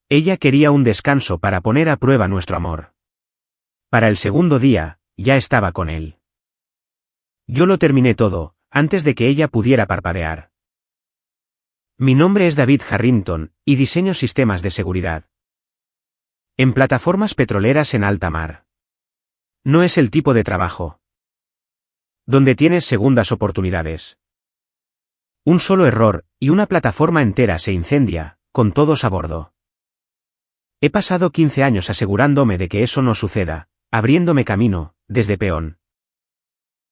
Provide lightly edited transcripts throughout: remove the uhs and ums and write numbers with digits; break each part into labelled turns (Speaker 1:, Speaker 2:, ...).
Speaker 1: Ella quería un descanso para poner a prueba nuestro amor. Para el segundo día, ya estaba con él. Yo lo terminé todo, antes de que ella pudiera parpadear. Mi nombre es David Harrington, y diseño sistemas de seguridad. En plataformas petroleras en alta mar. No es el tipo de trabajo donde tienes segundas oportunidades. Un solo error, y una plataforma entera se incendia, con todos a bordo. He pasado 15 años asegurándome de que eso no suceda, abriéndome camino, desde peón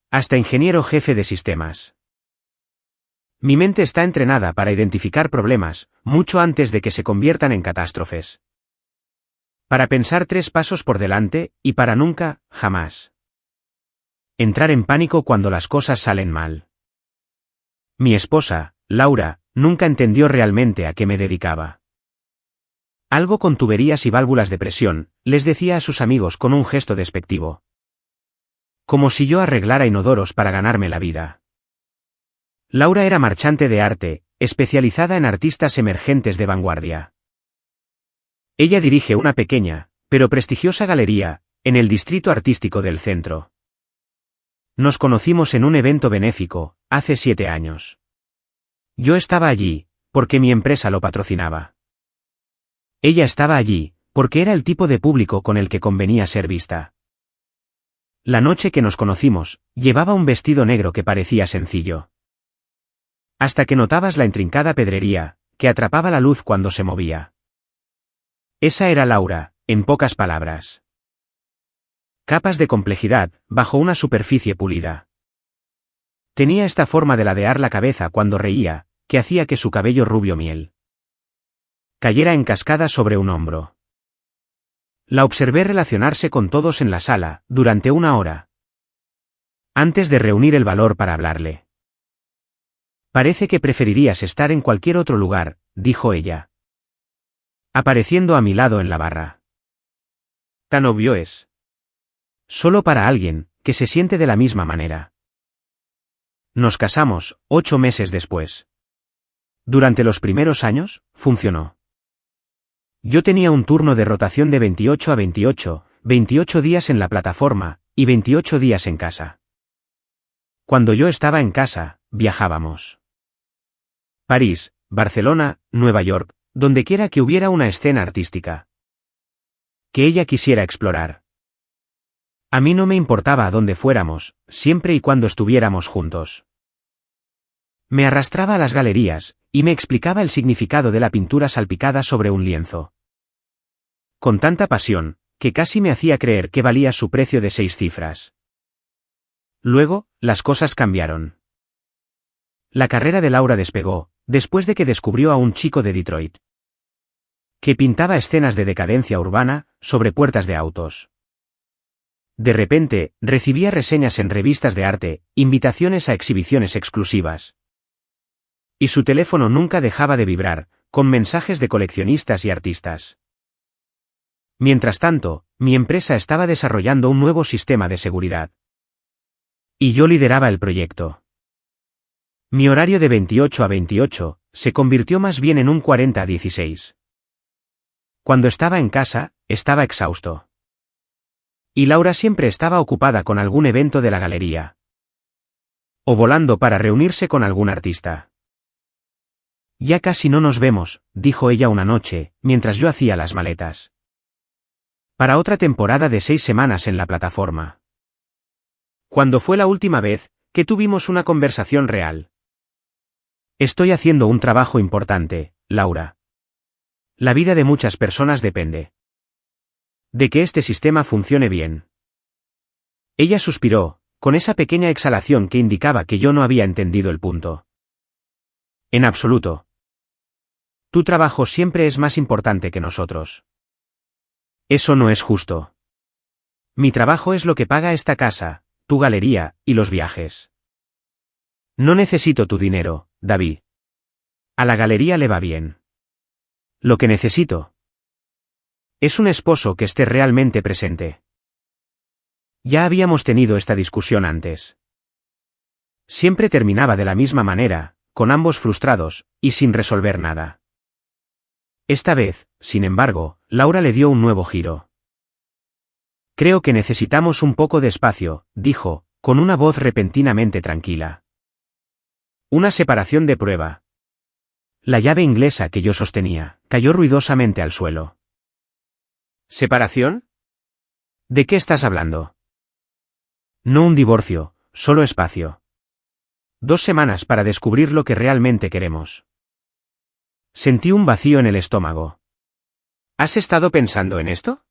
Speaker 1: hasta ingeniero jefe de sistemas. Mi mente está entrenada para identificar problemas, mucho antes de que se conviertan en catástrofes. Para pensar 3 pasos por delante, y para nunca, jamás entrar en pánico cuando las cosas salen mal. Mi esposa, Laura, nunca entendió realmente a qué me dedicaba. Algo con tuberías y válvulas de presión, les decía a sus amigos con un gesto despectivo. Como si yo arreglara inodoros para ganarme la vida. Laura era marchante de arte, especializada en artistas emergentes de vanguardia. Ella dirige una pequeña, pero prestigiosa galería, en el distrito artístico del centro. Nos conocimos en un evento benéfico, hace 7 años. Yo estaba allí, porque mi empresa lo patrocinaba. Ella estaba allí, porque era el tipo de público con el que convenía ser vista. La noche que nos conocimos, llevaba un vestido negro que parecía sencillo. Hasta que notabas la intrincada pedrería, que atrapaba la luz cuando se movía. Esa era Laura, en pocas palabras. Capas de complejidad, bajo una superficie pulida. Tenía esta forma de ladear la cabeza cuando reía, que hacía que su cabello rubio miel cayera en cascada sobre un hombro. La observé relacionarse con todos en la sala, durante 1 hora. Antes de reunir el valor para hablarle. Parece que preferirías estar en cualquier otro lugar, dijo ella. Apareciendo a mi lado en la barra. Tan obvio es. Solo para alguien, que se siente de la misma manera. Nos casamos, 8 meses después. Durante los primeros años, funcionó. Yo tenía un turno de rotación de 28 a 28, 28 días en la plataforma, y 28 días en casa. Cuando yo estaba en casa, viajábamos. París, Barcelona, Nueva York, dondequiera que hubiera una escena artística que ella quisiera explorar. A mí no me importaba a dónde fuéramos, siempre y cuando estuviéramos juntos. Me arrastraba a las galerías, y me explicaba el significado de la pintura salpicada sobre un lienzo. Con tanta pasión, que casi me hacía creer que valía su precio de 6 cifras. Luego, las cosas cambiaron. La carrera de Laura despegó, después de que descubrió a un chico de Detroit que pintaba escenas de decadencia urbana, sobre puertas de autos. De repente, recibía reseñas en revistas de arte, invitaciones a exhibiciones exclusivas. Y su teléfono nunca dejaba de vibrar, con mensajes de coleccionistas y artistas. Mientras tanto, mi empresa estaba desarrollando un nuevo sistema de seguridad. Y yo lideraba el proyecto. Mi horario de 28 a 28, se convirtió más bien en un 40 a 16. Cuando estaba en casa, estaba exhausto. Y Laura siempre estaba ocupada con algún evento de la galería. O volando para reunirse con algún artista. Ya casi no nos vemos, dijo ella una noche, mientras yo hacía las maletas. Para otra temporada de 6 semanas en la plataforma. ¿Cuándo fue la última vez que tuvimos una conversación real? Estoy haciendo un trabajo importante, Laura. La vida de muchas personas depende de que este sistema funcione bien. Ella suspiró, con esa pequeña exhalación que indicaba que yo no había entendido el punto. En absoluto. Tu trabajo siempre es más importante que nosotros. Eso no es justo. Mi trabajo es lo que paga esta casa, tu galería, y los viajes. No necesito tu dinero, David. A la galería le va bien. Lo que necesito es un esposo que esté realmente presente. Ya habíamos tenido esta discusión antes. Siempre terminaba de la misma manera, con ambos frustrados, y sin resolver nada. Esta vez, sin embargo, Laura le dio un nuevo giro. Creo que necesitamos un poco de espacio, dijo, con una voz repentinamente tranquila. Una separación de prueba. La llave inglesa que yo sostenía cayó ruidosamente al suelo. ¿Separación? ¿De qué estás hablando? No un divorcio, solo espacio. 2 semanas para descubrir lo que realmente queremos. Sentí un vacío en el estómago. ¿Has estado pensando en esto?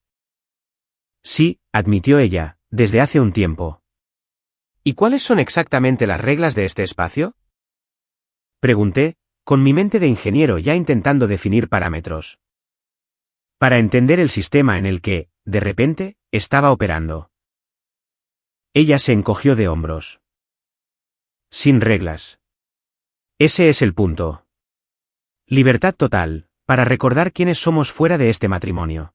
Speaker 1: Sí, admitió ella, desde hace un tiempo. ¿Y cuáles son exactamente las reglas de este espacio? Pregunté, con mi mente de ingeniero ya intentando definir parámetros. Para entender el sistema en el que, de repente, estaba operando. Ella se encogió de hombros. Sin reglas. Ese es el punto. Libertad total, para recordar quiénes somos fuera de este matrimonio.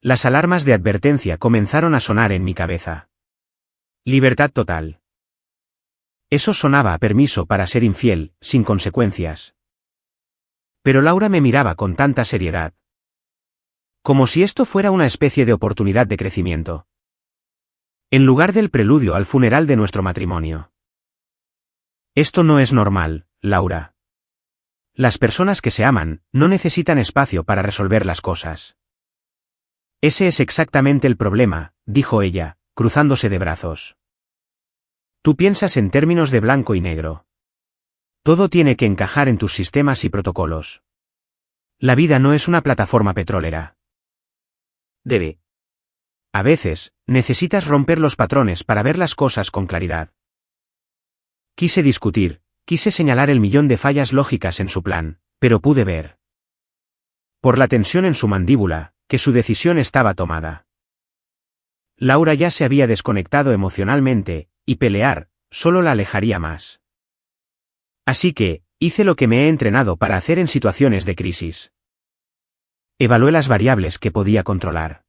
Speaker 1: Las alarmas de advertencia comenzaron a sonar en mi cabeza. Libertad total. Eso sonaba a permiso para ser infiel, sin consecuencias. Pero Laura me miraba con tanta seriedad. Como si esto fuera una especie de oportunidad de crecimiento. En lugar del preludio al funeral de nuestro matrimonio. Esto no es normal, Laura. Las personas que se aman no necesitan espacio para resolver las cosas. Ese es exactamente el problema, dijo ella, cruzándose de brazos. Tú piensas en términos de blanco y negro. Todo tiene que encajar en tus sistemas y protocolos. La vida no es una plataforma petrolera. Debe. A veces, necesitas romper los patrones para ver las cosas con claridad. Quise discutir, quise señalar el millón de fallas lógicas en su plan, pero pude ver. Por la tensión en su mandíbula, que su decisión estaba tomada. Laura ya se había desconectado emocionalmente, y pelear, solo la alejaría más. Así que, hice lo que me he entrenado para hacer en situaciones de crisis. Evalué las variables que podía controlar.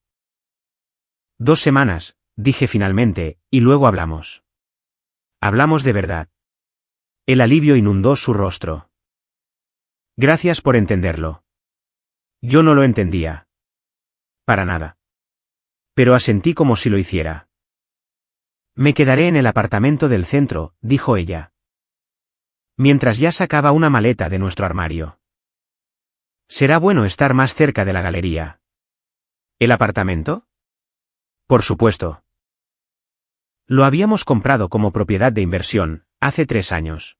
Speaker 1: 2 semanas, dije finalmente, y luego hablamos. Hablamos de verdad. El alivio inundó su rostro. Gracias por entenderlo. Yo no lo entendía. Para nada. Pero asentí como si lo hiciera. Me quedaré en el apartamento del centro, dijo ella. Mientras ya sacaba una maleta de nuestro armario. Será bueno estar más cerca de la galería. ¿El apartamento? Por supuesto. Lo habíamos comprado como propiedad de inversión, hace 3 años.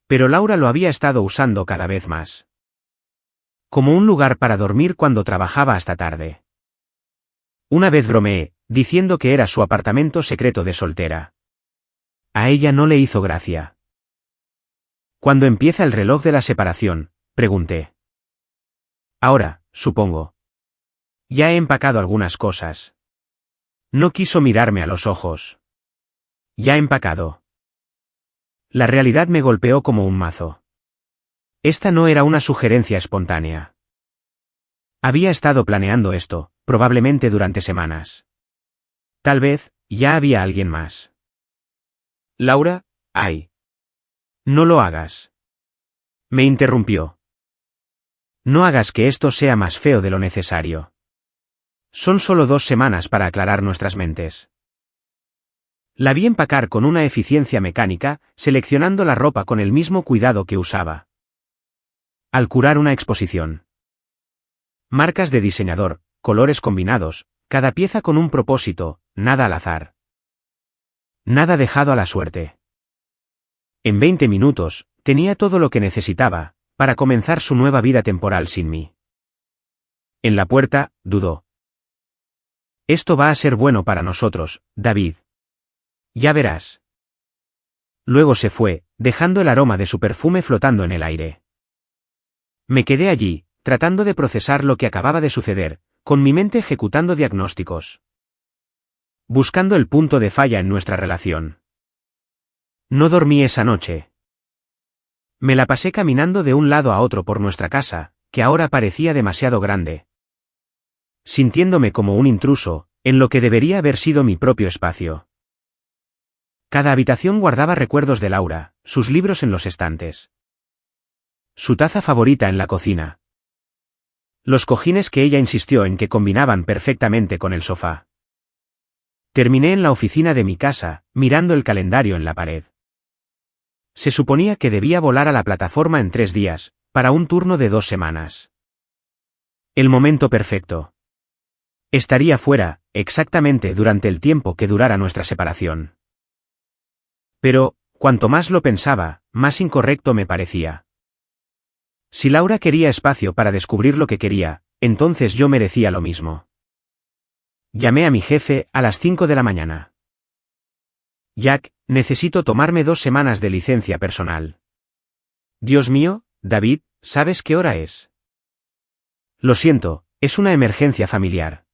Speaker 1: Pero Laura lo había estado usando cada vez más. Como un lugar para dormir cuando trabajaba hasta tarde. Una vez bromeé, diciendo que era su apartamento secreto de soltera. A ella no le hizo gracia. ¿Cuándo empieza el reloj de la separación?, pregunté. Ahora, supongo. Ya he empacado algunas cosas. No quiso mirarme a los ojos. Ya empacado. La realidad me golpeó como un mazo. Esta no era una sugerencia espontánea. Había estado planeando esto, probablemente durante semanas. Tal vez, ya había alguien más. Laura, ay. No lo hagas. Me interrumpió. No hagas que esto sea más feo de lo necesario. Son solo 2 semanas para aclarar nuestras mentes. La vi empacar con una eficiencia mecánica, seleccionando la ropa con el mismo cuidado que usaba. Al curar una exposición. Marcas de diseñador, colores combinados, cada pieza con un propósito, nada al azar. Nada dejado a la suerte. En 20 minutos, tenía todo lo que necesitaba, para comenzar su nueva vida temporal sin mí. En la puerta, dudó. Esto va a ser bueno para nosotros, David. Ya verás. Luego se fue, dejando el aroma de su perfume flotando en el aire. Me quedé allí, tratando de procesar lo que acababa de suceder, con mi mente ejecutando diagnósticos. Buscando el punto de falla en nuestra relación. No dormí esa noche. Me la pasé caminando de un lado a otro por nuestra casa, que ahora parecía demasiado grande. Sintiéndome como un intruso, en lo que debería haber sido mi propio espacio. Cada habitación guardaba recuerdos de Laura, sus libros en los estantes. Su taza favorita en la cocina, Los cojines que ella insistió en que combinaban perfectamente con el sofá. Terminé en la oficina de mi casa, mirando el calendario en la pared. Se suponía que debía volar a la plataforma en 3 días, para un turno de 2 semanas. El momento perfecto. Estaría fuera, exactamente durante el tiempo que durara nuestra separación. Pero, cuanto más lo pensaba, más incorrecto me parecía. Si Laura quería espacio para descubrir lo que quería, entonces yo merecía lo mismo. Llamé a mi jefe a las 5 de la mañana. Jack, necesito tomarme 2 semanas de licencia personal. Dios mío, David, ¿sabes qué hora es? Lo siento, es una emergencia familiar.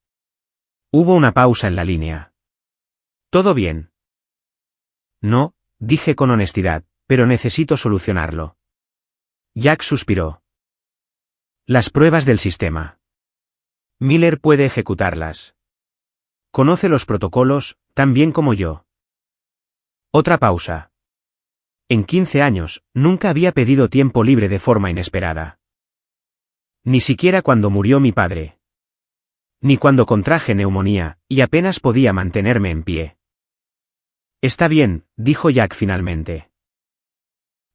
Speaker 1: Hubo una pausa en la línea. ¿Todo bien? No, dije con honestidad, pero necesito solucionarlo. Jack suspiró. Las pruebas del sistema. Miller puede ejecutarlas. Conoce los protocolos, tan bien como yo. Otra pausa. En 15 años, nunca había pedido tiempo libre de forma inesperada. Ni siquiera cuando murió mi padre. Ni cuando contraje neumonía, y apenas podía mantenerme en pie. Está bien, dijo Jack finalmente.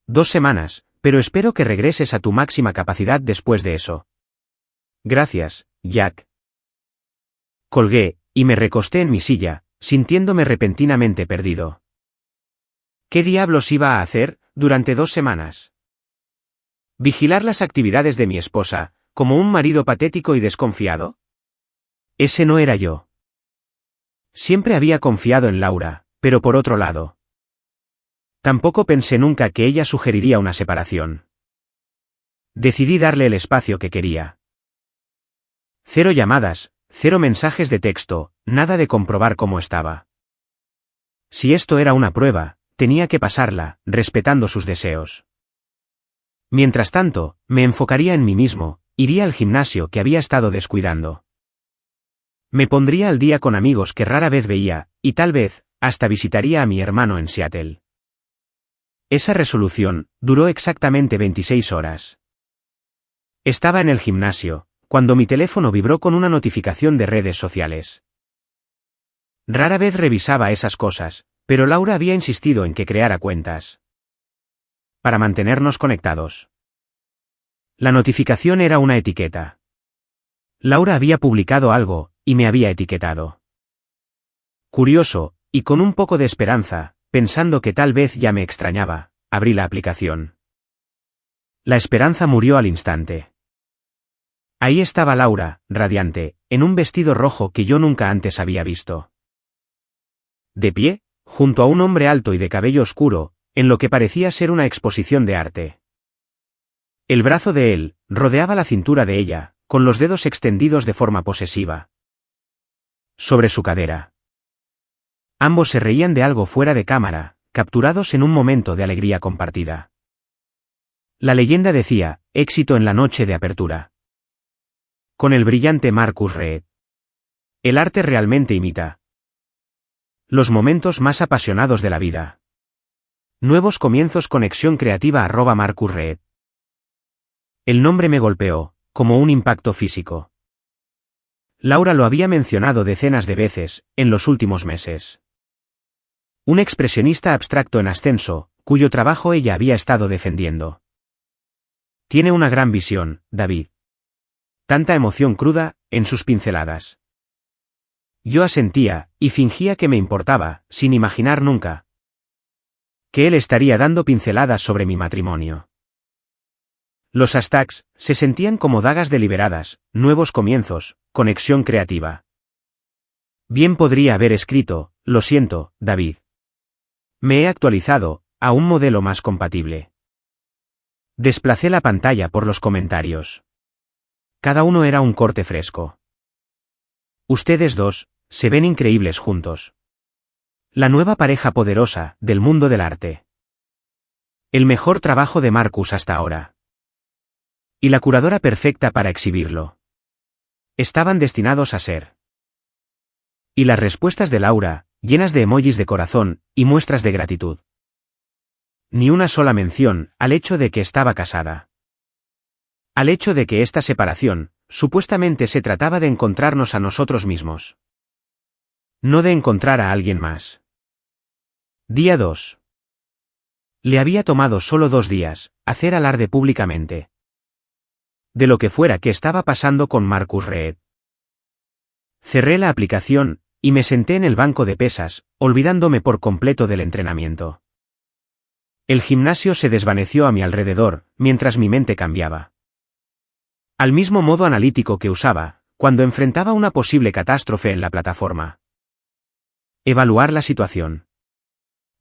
Speaker 1: 2 semanas, pero espero que regreses a tu máxima capacidad después de eso. Gracias, Jack. Colgué, y me recosté en mi silla, sintiéndome repentinamente perdido. ¿Qué diablos iba a hacer durante 2 semanas? ¿Vigilar las actividades de mi esposa, como un marido patético y desconfiado? Ese no era yo. Siempre había confiado en Laura, pero por otro lado. Tampoco pensé nunca que ella sugeriría una separación. Decidí darle el espacio que quería. 0 llamadas, 0 mensajes de texto, nada de comprobar cómo estaba. Si esto era una prueba, tenía que pasarla, respetando sus deseos. Mientras tanto, me enfocaría en mí mismo, iría al gimnasio que había estado descuidando. Me pondría al día con amigos que rara vez veía, y tal vez, hasta visitaría a mi hermano en Seattle. Esa resolución duró exactamente 26 horas. Estaba en el gimnasio, cuando mi teléfono vibró con una notificación de redes sociales. Rara vez revisaba esas cosas, pero Laura había insistido en que creara cuentas. Para mantenernos conectados. La notificación era una etiqueta. Laura había publicado algo, y me había etiquetado. Curioso, y con un poco de esperanza, pensando que tal vez ya me extrañaba, abrí la aplicación. La esperanza murió al instante. Ahí estaba Laura, radiante, en un vestido rojo que yo nunca antes había visto. De pie, junto a un hombre alto y de cabello oscuro, en lo que parecía ser una exposición de arte. El brazo de él rodeaba la cintura de ella, con los dedos extendidos de forma posesiva. Sobre su cadera. Ambos se reían de algo fuera de cámara, capturados en un momento de alegría compartida. La leyenda decía, éxito en la noche de apertura. Con el brillante Marcus Reed. El arte realmente imita los momentos más apasionados de la vida. Nuevos comienzos. Conexión creativa @Marcus Reed. El nombre me golpeó, como un impacto físico. Laura lo había mencionado decenas de veces, en los últimos meses. Un expresionista abstracto en ascenso, cuyo trabajo ella había estado defendiendo. Tiene una gran visión, David. Tanta emoción cruda, en sus pinceladas. Yo asentía, y fingía que me importaba, sin imaginar nunca que él estaría dando pinceladas sobre mi matrimonio. Los hashtags se sentían como dagas deliberadas, nuevos comienzos, conexión creativa. Bien podría haber escrito, lo siento, David. Me he actualizado, a un modelo más compatible. Desplacé la pantalla por los comentarios. Cada uno era un corte fresco. Ustedes dos, se ven increíbles juntos. La nueva pareja poderosa, del mundo del arte. El mejor trabajo de Marcus hasta ahora. Y la curadora perfecta para exhibirlo. Estaban destinados a ser. Y las respuestas de Laura, llenas de emojis de corazón, y muestras de gratitud. Ni una sola mención al hecho de que estaba casada. Al hecho de que esta separación supuestamente se trataba de encontrarnos a nosotros mismos. No de encontrar a alguien más. Día 2. Le había tomado solo 2 días, hacer alarde públicamente de lo que fuera que estaba pasando con Marcus Reed. Cerré la aplicación, y me senté en el banco de pesas, olvidándome por completo del entrenamiento. El gimnasio se desvaneció a mi alrededor, mientras mi mente cambiaba. Al mismo modo analítico que usaba, cuando enfrentaba una posible catástrofe en la plataforma. Evaluar la situación.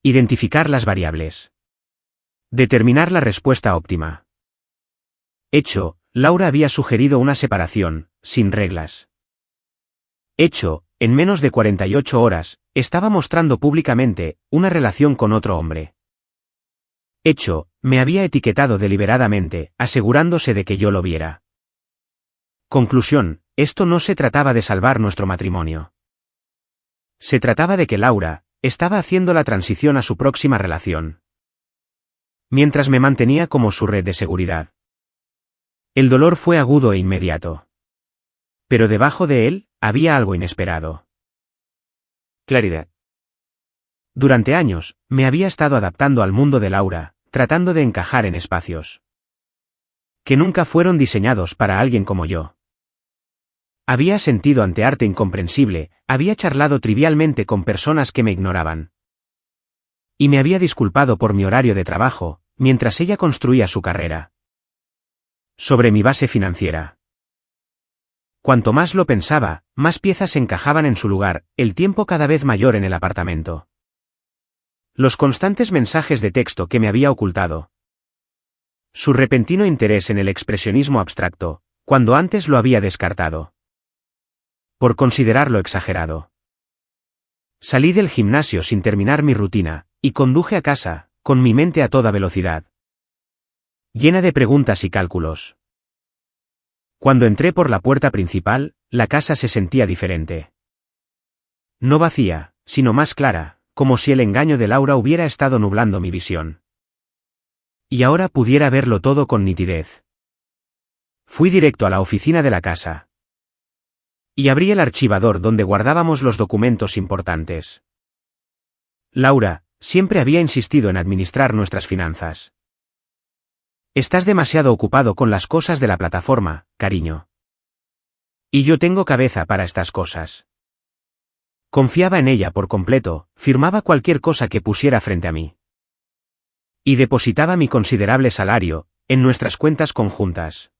Speaker 1: Identificar las variables. Determinar la respuesta óptima. Hecho, Laura había sugerido una separación, sin reglas. Hecho, en menos de 48 horas, estaba mostrando públicamente una relación con otro hombre. Hecho, me había etiquetado deliberadamente, asegurándose de que yo lo viera. Conclusión, esto no se trataba de salvar nuestro matrimonio. Se trataba de que Laura estaba haciendo la transición a su próxima relación. Mientras me mantenía como su red de seguridad. El dolor fue agudo e inmediato. Pero debajo de él, había algo inesperado. Claridad. Durante años, me había estado adaptando al mundo de Laura, tratando de encajar en espacios que nunca fueron diseñados para alguien como yo. Había sentido ante arte incomprensible, había charlado trivialmente con personas que me ignoraban. Y me había disculpado por mi horario de trabajo, mientras ella construía su carrera. Sobre mi base financiera. Cuanto más lo pensaba, más piezas encajaban en su lugar, el tiempo cada vez mayor en el apartamento. Los constantes mensajes de texto que me había ocultado. Su repentino interés en el expresionismo abstracto, cuando antes lo había descartado. Por considerarlo exagerado. Salí del gimnasio sin terminar mi rutina, y conduje a casa, con mi mente a toda velocidad. Llena de preguntas y cálculos. Cuando entré por la puerta principal, la casa se sentía diferente. No vacía, sino más clara, como si el engaño de Laura hubiera estado nublando mi visión. Y ahora pudiera verlo todo con nitidez. Fui directo a la oficina de la casa. Y abrí el archivador donde guardábamos los documentos importantes. Laura siempre había insistido en administrar nuestras finanzas. Estás demasiado ocupado con las cosas de la plataforma, cariño. Y yo tengo cabeza para estas cosas. Confiaba en ella por completo, firmaba cualquier cosa que pusiera frente a mí. Y depositaba mi considerable salario en nuestras cuentas conjuntas.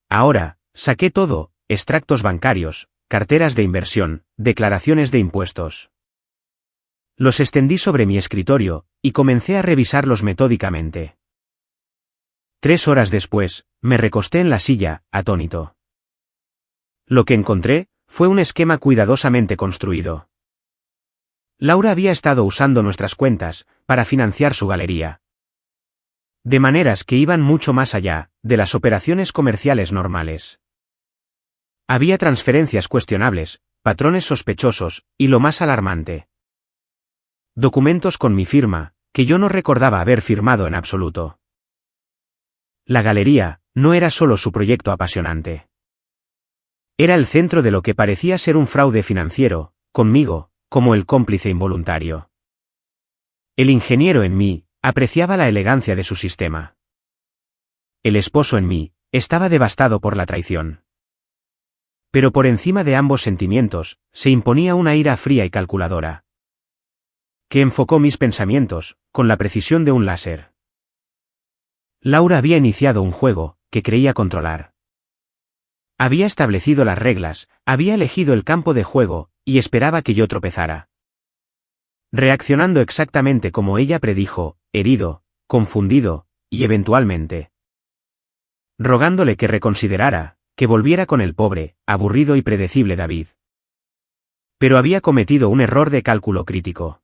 Speaker 1: Ahora, saqué todo, extractos bancarios, carteras de inversión, declaraciones de impuestos. Los extendí sobre mi escritorio, y comencé a revisarlos metódicamente. 3 horas después, me recosté en la silla, atónito. Lo que encontré fue un esquema cuidadosamente construido. Laura había estado usando nuestras cuentas para financiar su galería. De maneras que iban mucho más allá de las operaciones comerciales normales. Había transferencias cuestionables, patrones sospechosos, y lo más alarmante. Documentos con mi firma, que yo no recordaba haber firmado en absoluto. La galería no era solo su proyecto apasionante. Era el centro de lo que parecía ser un fraude financiero, conmigo, como el cómplice involuntario. El ingeniero en mí apreciaba la elegancia de su sistema. El esposo en mí estaba devastado por la traición. Pero por encima de ambos sentimientos, se imponía una ira fría y calculadora, que enfocó mis pensamientos con la precisión de un láser. Laura había iniciado un juego que creía controlar. Había establecido las reglas, había elegido el campo de juego, y esperaba que yo tropezara. Reaccionando exactamente como ella predijo, herido, confundido, y eventualmente rogándole que reconsiderara, que volviera con el pobre, aburrido y predecible David. Pero había cometido un error de cálculo crítico.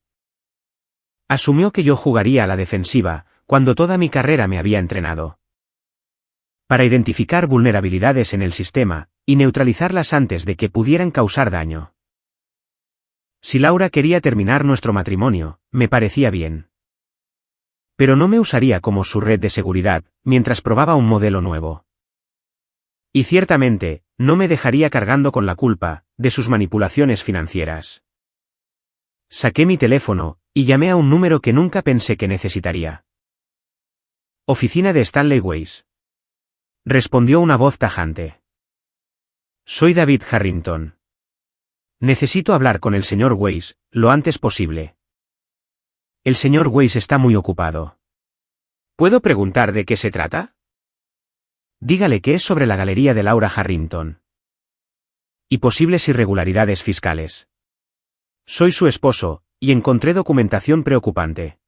Speaker 1: Asumió que yo jugaría a la defensiva, cuando toda mi carrera me había entrenado para identificar vulnerabilidades en el sistema, y neutralizarlas antes de que pudieran causar daño. Si Laura quería terminar nuestro matrimonio, me parecía bien. Pero no me usaría como su red de seguridad, mientras probaba un modelo nuevo. Y ciertamente, no me dejaría cargando con la culpa de sus manipulaciones financieras. Saqué mi teléfono, y llamé a un número que nunca pensé que necesitaría. Oficina de Stanley Weiss. Respondió una voz tajante. Soy David Harrington. Necesito hablar con el señor Weiss, lo antes posible. El señor Weiss está muy ocupado. ¿Puedo preguntar de qué se trata? Dígale que es sobre la galería de Laura Harrington. Y posibles irregularidades fiscales. Soy su esposo, y encontré documentación preocupante.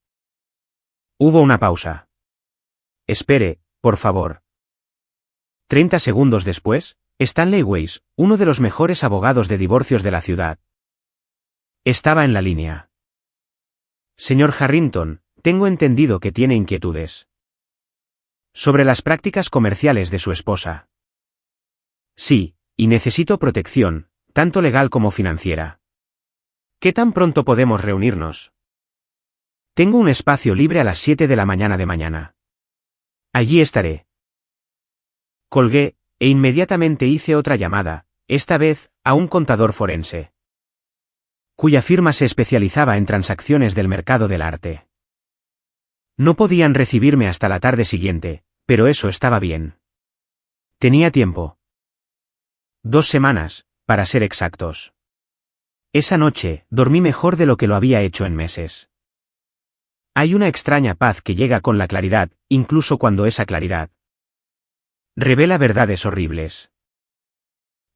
Speaker 1: Hubo una pausa. Espere, por favor. 30 segundos después, Stanley Weiss, uno de los mejores abogados de divorcios de la ciudad, estaba en la línea. Señor Harrington, tengo entendido que tiene inquietudes sobre las prácticas comerciales de su esposa. Sí, y necesito protección, tanto legal como financiera. ¿Qué tan pronto podemos reunirnos? Tengo un espacio libre a las 7 de la mañana de mañana. Allí estaré. Colgué, e inmediatamente hice otra llamada, esta vez, a un contador forense, cuya firma se especializaba en transacciones del mercado del arte. No podían recibirme hasta la tarde siguiente, pero eso estaba bien. Tenía tiempo. 2 semanas, para ser exactos. Esa noche, dormí mejor de lo que lo había hecho en meses. Hay una extraña paz que llega con la claridad, incluso cuando esa claridad revela verdades horribles.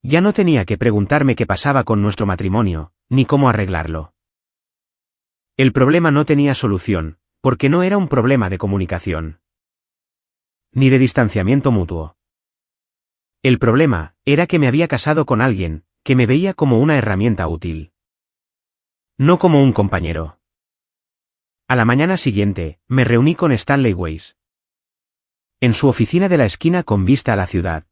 Speaker 1: Ya no tenía que preguntarme qué pasaba con nuestro matrimonio, ni cómo arreglarlo. El problema no tenía solución, porque no era un problema de comunicación, ni de distanciamiento mutuo. El problema era que me había casado con alguien que me veía como una herramienta útil, no como un compañero. A la mañana siguiente, me reuní con Stanley Weiss en su oficina de la esquina con vista a la ciudad.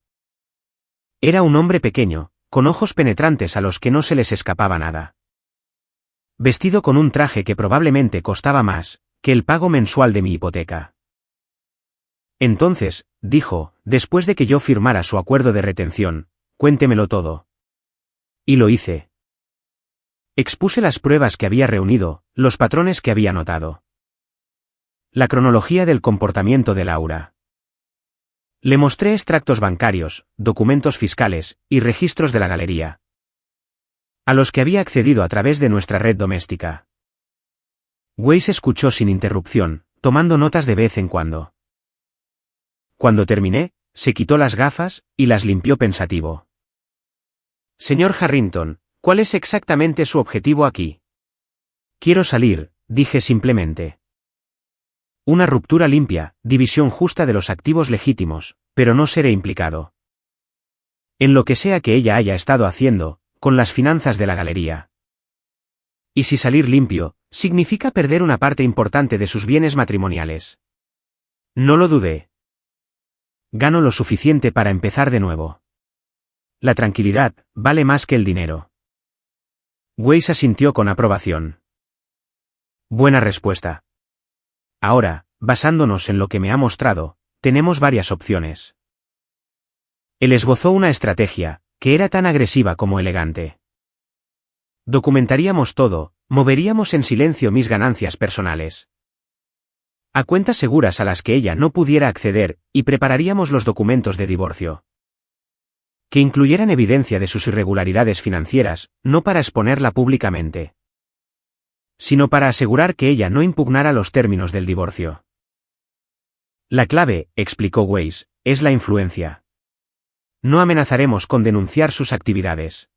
Speaker 1: Era un hombre pequeño, con ojos penetrantes a los que no se les escapaba nada. Vestido con un traje que probablemente costaba más que el pago mensual de mi hipoteca. Entonces, dijo, después de que yo firmara su acuerdo de retención, cuéntemelo todo. Y lo hice. Expuse las pruebas que había reunido, los patrones que había notado, la cronología del comportamiento de Laura. Le mostré extractos bancarios, documentos fiscales, y registros de la galería, a los que había accedido a través de nuestra red doméstica. Weiss escuchó sin interrupción, tomando notas de vez en cuando. Cuando terminé, se quitó las gafas, y las limpió pensativo. Señor Harrington, ¿cuál es exactamente su objetivo aquí? Quiero salir, dije simplemente. Una ruptura limpia, división justa de los activos legítimos, pero no seré implicado en lo que sea que ella haya estado haciendo, con las finanzas de la galería. Y si salir limpio, significa perder una parte importante de sus bienes matrimoniales. No lo dudé. Gano lo suficiente para empezar de nuevo. La tranquilidad vale más que el dinero. Weiss asintió con aprobación. Buena respuesta. Ahora, basándonos en lo que me ha mostrado, tenemos varias opciones. Él esbozó una estrategia, que era tan agresiva como elegante. Documentaríamos todo, moveríamos en silencio mis ganancias personales a cuentas seguras a las que ella no pudiera acceder, y prepararíamos los documentos de divorcio, que incluyeran evidencia de sus irregularidades financieras, no para exponerla públicamente, sino para asegurar que ella no impugnara los términos del divorcio. La clave, explicó Weiss, es la influencia. No amenazaremos con denunciar sus actividades.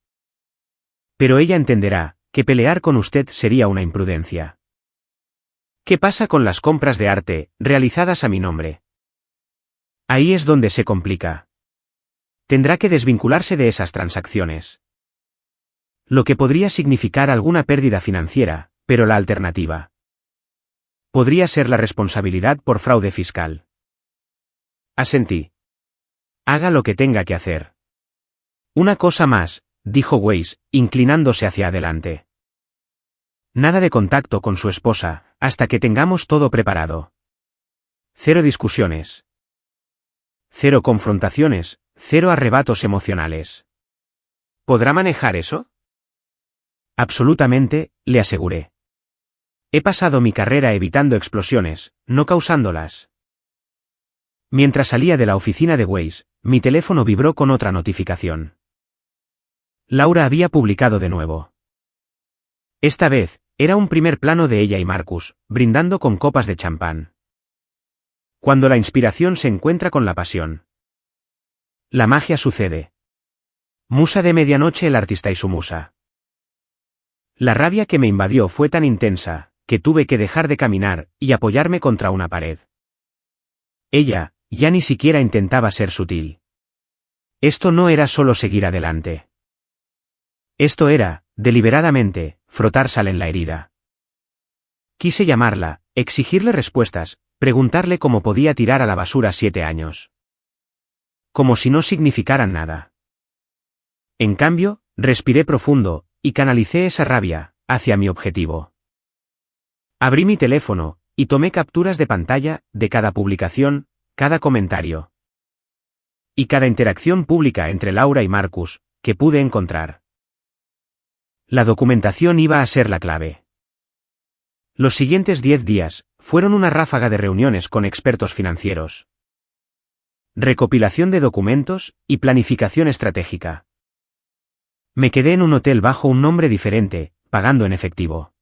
Speaker 1: Pero ella entenderá que pelear con usted sería una imprudencia. ¿Qué pasa con las compras de arte, realizadas a mi nombre? Ahí es donde se complica. Tendrá que desvincularse de esas transacciones. Lo que podría significar alguna pérdida financiera, pero la alternativa podría ser la responsabilidad por fraude fiscal. Asentí. Haga lo que tenga que hacer. Una cosa más, dijo Weiss, inclinándose hacia adelante. Nada de contacto con su esposa, hasta que tengamos todo preparado. 0 discusiones. 0 confrontaciones, cero arrebatos emocionales. ¿Podrá manejar eso? Absolutamente, le aseguré. He pasado mi carrera evitando explosiones, no causándolas. Mientras salía de la oficina de Waze, mi teléfono vibró con otra notificación. Laura había publicado de nuevo. Esta vez, era un primer plano de ella y Marcus, brindando con copas de champán. Cuando la inspiración se encuentra con la pasión, la magia sucede. Musa de medianoche, el artista y su musa. La rabia que me invadió fue tan intensa, que tuve que dejar de caminar y apoyarme contra una pared. Ella, ya ni siquiera intentaba ser sutil. Esto no era solo seguir adelante. Esto era, deliberadamente, frotar sal en la herida. Quise llamarla, exigirle respuestas, preguntarle cómo podía tirar a la basura 7 años. Como si no significaran nada. En cambio, respiré profundo, y canalicé esa rabia, hacia mi objetivo. Abrí mi teléfono, y tomé capturas de pantalla, de cada publicación, cada comentario. Y cada interacción pública entre Laura y Marcus, que pude encontrar. La documentación iba a ser la clave. Los siguientes 10 días, fueron una ráfaga de reuniones con expertos financieros. Recopilación de documentos, y planificación estratégica. Me quedé en un hotel bajo un nombre diferente, pagando en efectivo.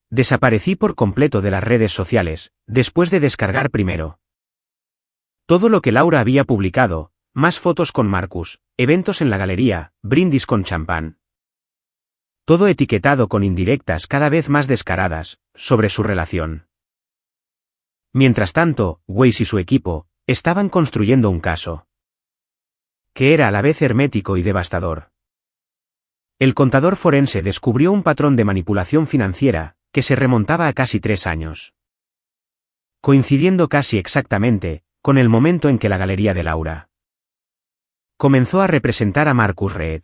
Speaker 1: Desaparecí por completo de las redes sociales, después de descargar primero todo lo que Laura había publicado, más fotos con Marcus, eventos en la galería, brindis con champán. Todo etiquetado con indirectas cada vez más descaradas, sobre su relación. Mientras tanto, Waze y su equipo, estaban construyendo un caso que era a la vez hermético y devastador. El contador forense descubrió un patrón de manipulación financiera, que se remontaba a casi 3 años. Coincidiendo casi exactamente, con el momento en que la galería de Laura comenzó a representar a Marcus Reed.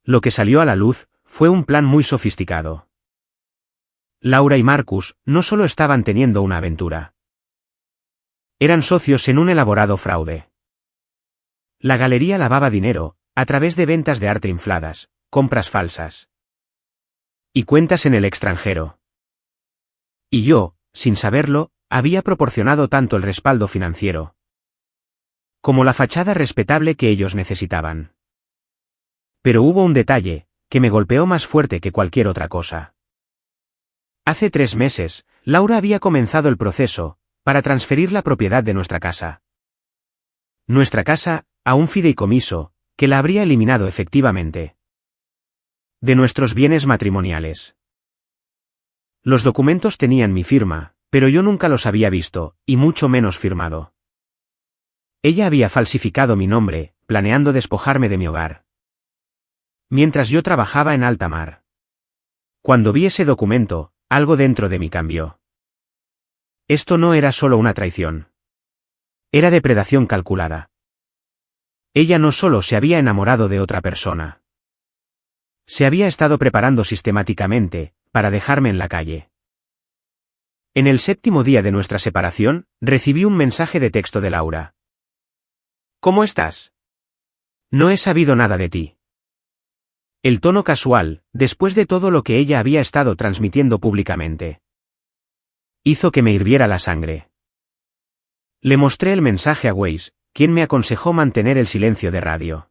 Speaker 1: Lo que salió a la luz, fue un plan muy sofisticado. Laura y Marcus, no solo estaban teniendo una aventura. Eran socios en un elaborado fraude. La galería lavaba dinero, a través de ventas de arte infladas, compras falsas y cuentas en el extranjero. Y yo, sin saberlo, había proporcionado tanto el respaldo financiero como la fachada respetable que ellos necesitaban. Pero hubo un detalle, que me golpeó más fuerte que cualquier otra cosa. Hace 3 meses, Laura había comenzado el proceso, para transferir la propiedad de nuestra casa. Nuestra casa, a un fideicomiso, que la habría eliminado efectivamente de nuestros bienes matrimoniales. Los documentos tenían mi firma, pero yo nunca los había visto, y mucho menos firmado. Ella había falsificado mi nombre, planeando despojarme de mi hogar. Mientras yo trabajaba en alta mar. Cuando vi ese documento, algo dentro de mí cambió. Esto no era solo una traición. Era depredación calculada. Ella no solo se había enamorado de otra persona. Se había estado preparando sistemáticamente, para dejarme en la calle. En el 7º día de nuestra separación, recibí un mensaje de texto de Laura. ¿Cómo estás? No he sabido nada de ti. El tono casual, después de todo lo que ella había estado transmitiendo públicamente, hizo que me hirviera la sangre. Le mostré el mensaje a Waze, quien me aconsejó mantener el silencio de radio.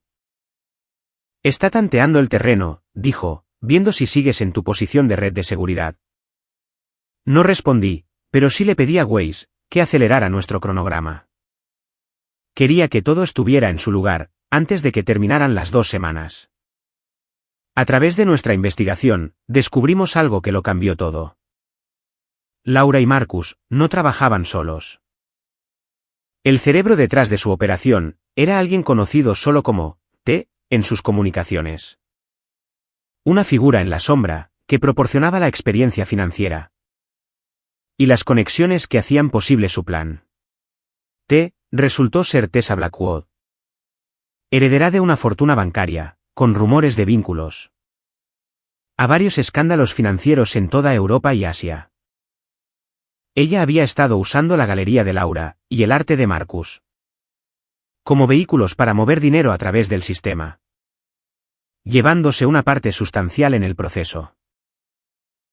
Speaker 1: Está tanteando el terreno, dijo, viendo si sigues en tu posición de red de seguridad. No respondí, pero sí le pedí a Waze que acelerara nuestro cronograma. Quería que todo estuviera en su lugar, antes de que terminaran las 2 semanas. A través de nuestra investigación, descubrimos algo que lo cambió todo. Laura y Marcus no trabajaban solos. El cerebro detrás de su operación era alguien conocido solo como T en sus comunicaciones. Una figura en la sombra que proporcionaba la experiencia financiera y las conexiones que hacían posible su plan. T resultó ser Tessa Blackwood, heredera de una fortuna bancaria, con rumores de vínculos a varios escándalos financieros en toda Europa y Asia. Ella había estado usando la galería de Laura y el arte de Marcus como vehículos para mover dinero a través del sistema, llevándose una parte sustancial en el proceso.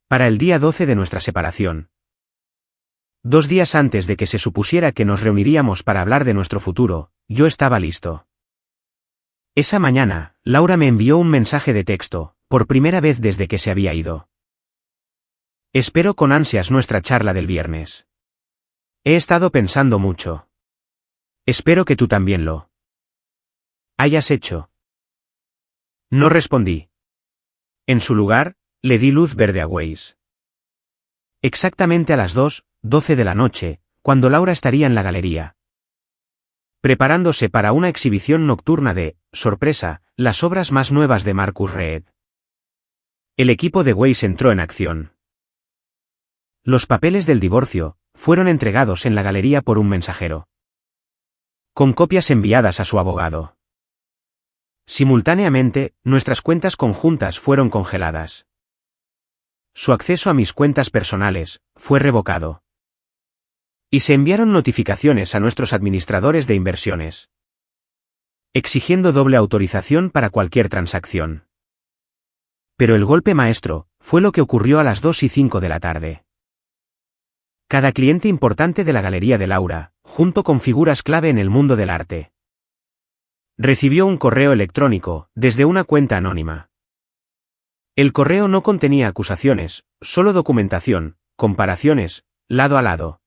Speaker 1: Para el día 12 de nuestra separación, 2 días antes de que se supusiera que nos reuniríamos para hablar de nuestro futuro, yo estaba listo. Esa mañana, Laura me envió un mensaje de texto, por primera vez desde que se había ido. Espero con ansias nuestra charla del viernes. He estado pensando mucho. Espero que tú también lo hayas hecho. No respondí. En su lugar, le di luz verde a Waze. Exactamente a las 2:12 de la noche, cuando Laura estaría en la galería, preparándose para una exhibición nocturna de, sorpresa, las obras más nuevas de Marcus Reed. El equipo de Waze entró en acción. Los papeles del divorcio fueron entregados en la galería por un mensajero, con copias enviadas a su abogado. Simultáneamente, nuestras cuentas conjuntas fueron congeladas. Su acceso a mis cuentas personales fue revocado. Y se enviaron notificaciones a nuestros administradores de inversiones, exigiendo doble autorización para cualquier transacción. Pero el golpe maestro fue lo que ocurrió a las 2:05 de la tarde. Cada cliente importante de la galería de Laura, junto con figuras clave en el mundo del arte, recibió un correo electrónico desde una cuenta anónima. El correo no contenía acusaciones, solo documentación, comparaciones, lado a lado,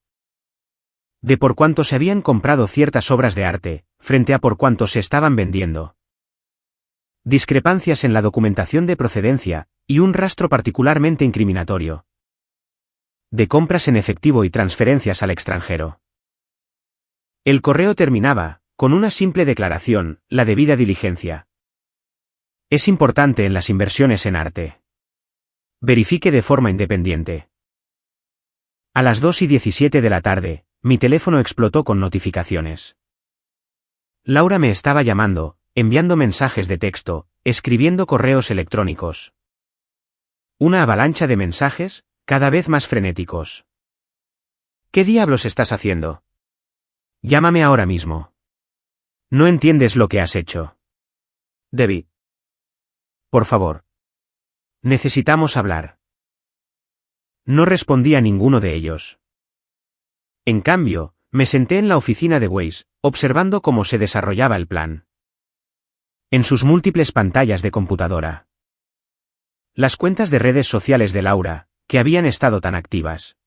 Speaker 1: de por cuánto se habían comprado ciertas obras de arte, frente a por cuánto se estaban vendiendo. Discrepancias en la documentación de procedencia, y un rastro particularmente incriminatorio de compras en efectivo y transferencias al extranjero. El correo terminaba con una simple declaración: la debida diligencia es importante en las inversiones en arte. Verifique de forma independiente. A las 2:17 de la tarde, mi teléfono explotó con notificaciones. Laura me estaba llamando, enviando mensajes de texto, escribiendo correos electrónicos. Una avalancha de mensajes, cada vez más frenéticos. ¿Qué diablos estás haciendo? Llámame ahora mismo. No entiendes lo que has hecho. Debbie. Por favor. Necesitamos hablar. No respondí a ninguno de ellos. En cambio, me senté en la oficina de Waze, observando cómo se desarrollaba el plan. En sus múltiples pantallas de computadora, las cuentas de redes sociales de Laura, que habían estado tan activas,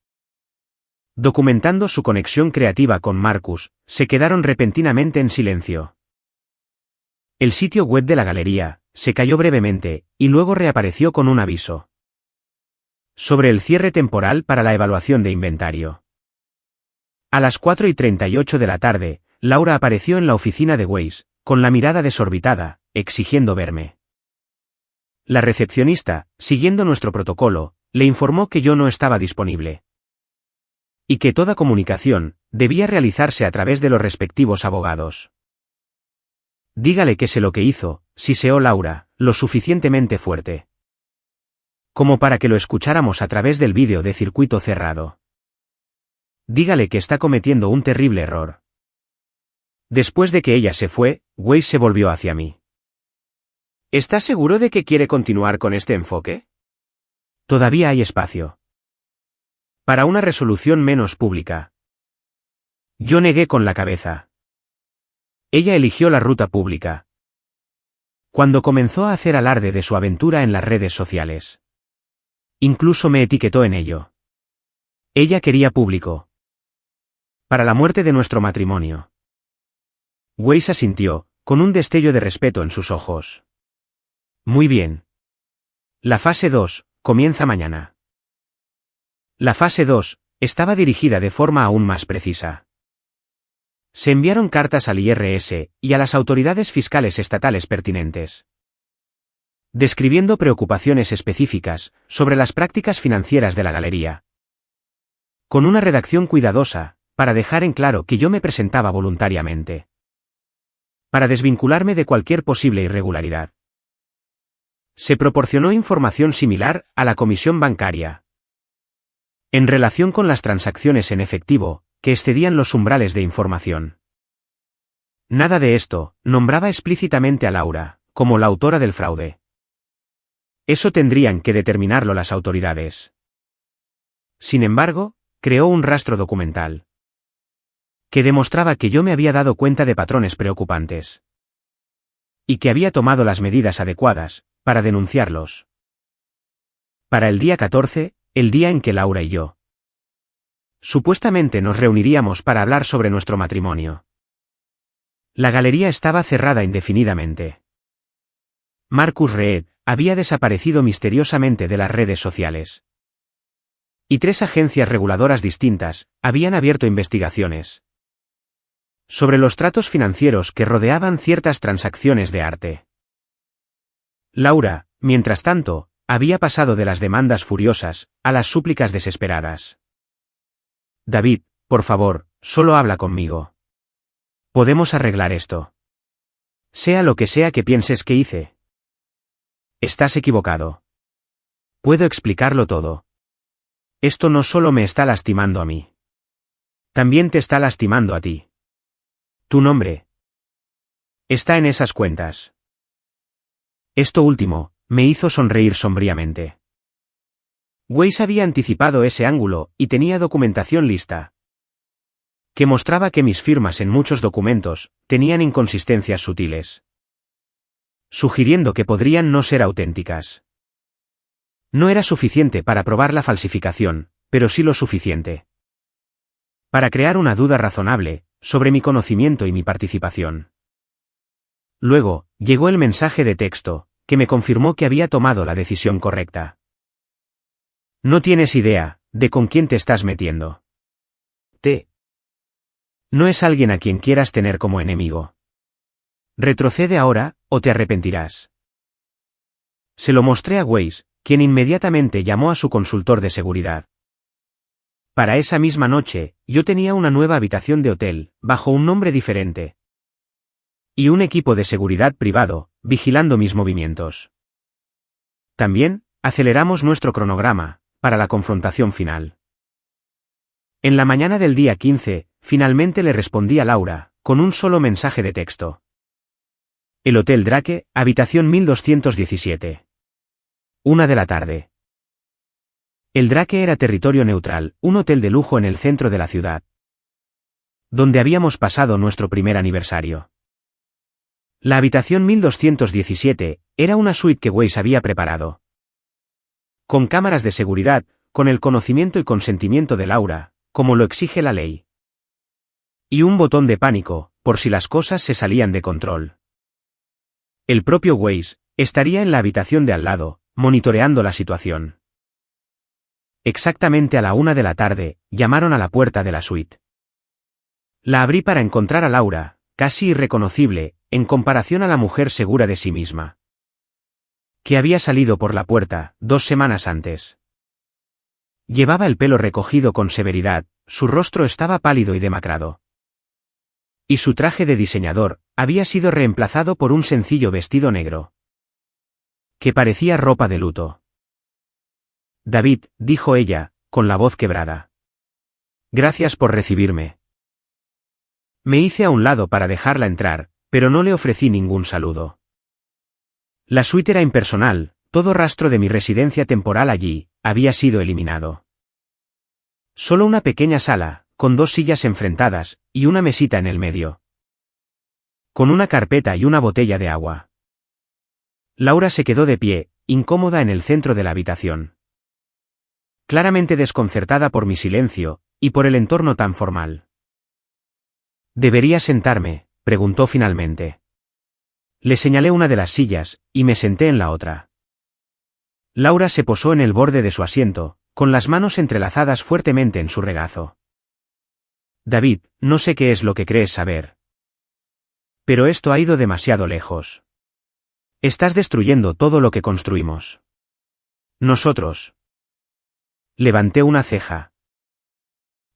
Speaker 1: documentando su conexión creativa con Marcus, se quedaron repentinamente en silencio. El sitio web de la galería se cayó brevemente, y luego reapareció con un aviso sobre el cierre temporal para la evaluación de inventario. A las 4:38 de la tarde, Laura apareció en la oficina de Waze, con la mirada desorbitada, exigiendo verme. La recepcionista, siguiendo nuestro protocolo, le informó que yo no estaba disponible, y que toda comunicación debía realizarse a través de los respectivos abogados. Dígale que sé lo que hizo, siseó Laura, lo suficientemente fuerte como para que lo escucháramos a través del vídeo de circuito cerrado. Dígale que está cometiendo un terrible error. Después de que ella se fue, Waze se volvió hacia mí. ¿Estás seguro de que quiere continuar con este enfoque? Todavía hay espacio para una resolución menos pública. Yo negué con la cabeza. Ella eligió la ruta pública cuando comenzó a hacer alarde de su aventura en las redes sociales. Incluso me etiquetó en ello. Ella quería público para la muerte de nuestro matrimonio. Waze asintió, con un destello de respeto en sus ojos. Muy bien. La fase 2 comienza mañana. La fase 2 estaba dirigida de forma aún más precisa. Se enviaron cartas al IRS y a las autoridades fiscales estatales pertinentes, describiendo preocupaciones específicas sobre las prácticas financieras de la galería, con una redacción cuidadosa, para dejar en claro que yo me presentaba voluntariamente para desvincularme de cualquier posible irregularidad. Se proporcionó información similar a la comisión bancaria en relación con las transacciones en efectivo, que excedían los umbrales de información Nada de esto nombraba explícitamente a Laura como la autora del fraude. Eso tendrían que determinarlo las autoridades. Sin embargo, creó un rastro documental que demostraba que yo me había dado cuenta de patrones preocupantes y que había tomado las medidas adecuadas para denunciarlos. Para el día 14, el día en que Laura y yo supuestamente nos reuniríamos para hablar sobre nuestro matrimonio, la galería estaba cerrada indefinidamente. Marcus Reed había desaparecido misteriosamente de las redes sociales. Y 3 agencias reguladoras distintas habían abierto investigaciones sobre los tratos financieros que rodeaban ciertas transacciones de arte. Laura, mientras tanto, había pasado de las demandas furiosas a las súplicas desesperadas. David, por favor, solo habla conmigo. Podemos arreglar esto. Sea lo que sea que pienses que hice. Estás equivocado. Puedo explicarlo todo. Esto no solo me está lastimando a mí. También te está lastimando a ti. Tu nombre está en esas cuentas. Esto último me hizo sonreír sombríamente. Weiss había anticipado ese ángulo y tenía documentación lista que mostraba que mis firmas en muchos documentos tenían inconsistencias sutiles, sugiriendo que podrían no ser auténticas. No era suficiente para probar la falsificación, pero sí lo suficiente para crear una duda razonable sobre mi conocimiento y mi participación. Luego, llegó el mensaje de texto, que me confirmó que había tomado la decisión correcta. No tienes idea de con quién te estás metiendo. No es alguien a quien quieras tener como enemigo. Retrocede ahora, o te arrepentirás. Se lo mostré a Weiss, quien inmediatamente llamó a su consultor de seguridad. Para esa misma noche, yo tenía una nueva habitación de hotel, bajo un nombre diferente. Y un equipo de seguridad privado, vigilando mis movimientos. También, aceleramos nuestro cronograma, para la confrontación final. En la mañana del día 15, finalmente le respondí a Laura, con un solo mensaje de texto. El Hotel Drake, habitación 1217. 1 de la tarde. El Drake era territorio neutral, un hotel de lujo en el centro de la ciudad, donde habíamos pasado nuestro primer aniversario. La habitación 1217 era una suite que Weiss había preparado, con cámaras de seguridad, con el conocimiento y consentimiento de Laura, como lo exige la ley. Y un botón de pánico, por si las cosas se salían de control. El propio Weiss estaría en la habitación de al lado, monitoreando la situación. Exactamente a la 1 de la tarde, llamaron a la puerta de la suite. La abrí para encontrar a Laura, casi irreconocible, en comparación a la mujer segura de sí misma, que había salido por la puerta 2 semanas antes. Llevaba el pelo recogido con severidad, su rostro estaba pálido y demacrado. Y su traje de diseñador había sido reemplazado por un sencillo vestido negro, que parecía ropa de luto. David, dijo ella, con la voz quebrada. Gracias por recibirme. Me hice a un lado para dejarla entrar, pero no le ofrecí ningún saludo. La suite era impersonal, todo rastro de mi residencia temporal allí había sido eliminado. Solo una pequeña sala, con 2 sillas enfrentadas, y una mesita en el medio, con una carpeta y una botella de agua. Laura se quedó de pie, incómoda en el centro de la habitación, claramente desconcertada por mi silencio, y por el entorno tan formal. ¿Debería sentarme?, preguntó finalmente. Le señalé una de las sillas, y me senté en la otra. Laura se posó en el borde de su asiento, con las manos entrelazadas fuertemente en su regazo. David, no sé qué es lo que crees saber. Pero esto ha ido demasiado lejos. Estás destruyendo todo lo que construimos. Nosotros. Levanté una ceja.